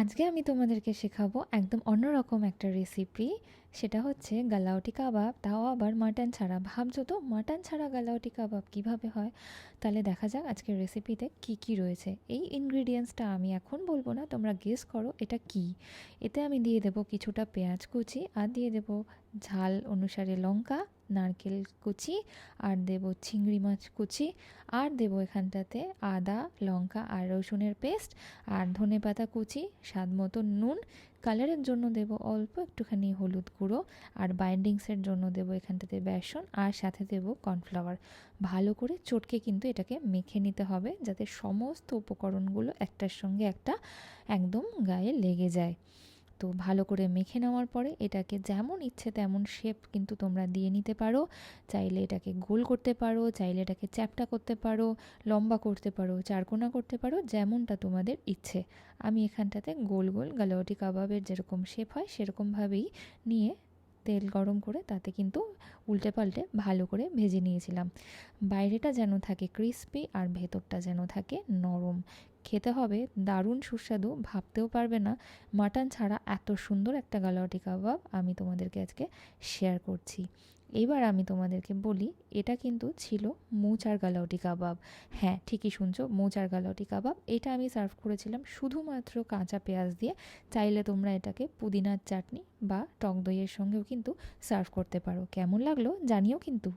আজকে আমি তোমাদেরকে শেখাবো একদম অন্যরকম একটা রেসিপি। সেটা হচ্ছে গালাউটি কাবাব, তাও আবার মাটন ছাড়া। ভাবছো তো মাটন ছাড়া গালাউটি কাবাব কিভাবে হয়? তাহলে দেখা যাক আজকের রেসিপিতে কি কি রয়েছে। এই ইনগ্রিডিয়েন্টসটা আমি এখন বলবো না, তোমরা গেস করো এটা কি। এতে আমি দিয়ে দেবো কিছুটা পেঁয়াজ কুচি, আর দিয়ে দেবো ঝাল অনুসারে লঙ্কা, নারকেল কুচি, আর দেবো চিংড়ি মাছ কুচি, আর দেবো এখানটাতে আদা লঙ্কা আর রসুনের পেস্ট, আর ধনেপাতা কুচি, স্বাদ মতো নুন, কালারের জন্য দেব অল্প একটুখানি হলুদ গুঁড়ো, আর বাইন্ডিংসের জন্য দেব এখানটাতে বেসন, আর সাথে দেব কর্নফ্লাওয়ার। ভালো করে চটকে কিন্তু এটাকে মেখে নিতে হবে, যাতে সমস্ত উপকরণগুলো একটার সঙ্গে একটা একদম গায়ে লেগে যায়। তো ভালো করে মেখে নেওয়ার পরে এটাকে যেমন ইচ্ছে তেমন শেপ কিন্তু তোমরা দিয়ে নিতে পারো। চাইলে এটাকে গোল করতে পারো, চাইলে এটাকে চ্যাপ্টা করতে পারো, লম্বা করতে পারো, চারকোনা করতে পারো, যেমনটা তোমাদের ইচ্ছে। আমি এখানটাতে গোল গোল গালাওটি কাবাবের যেরকম শেপ হয় সেরকমভাবেই নিয়ে তেল গরম করে তাতে কিন্তু উল্টে পাল্টে ভালো করে ভেজে নিয়েছিলাম। বাইরেটা যেন থাকে ক্রিস্পি আর ভেতরটা যেন থাকে নরম। খেতে হবে দারুণ সুস্বাদু, ভাবতেও পারবে না মাটন ছাড়া এত সুন্দর একটা গালাওটি কাবাব আমি তোমাদেরকে আজকে শেয়ার করছি। এবার আমি তোমাদেরকে বলি, এটা কিন্তু ছিল মোচার গালাওটি কাবাব। হ্যাঁ, ঠিকই শুনছো, মোচার গালাওটি কাবাব। এটা আমি সার্ভ করেছিলাম শুধুমাত্র কাঁচা পেঁয়াজ দিয়ে। চাইলে তোমরা এটাকে পুদিনার চাটনি বা টক দইয়ের সঙ্গেও কিন্তু সার্ভ করতে পারো। কেমন লাগলো জানিও কিন্তু।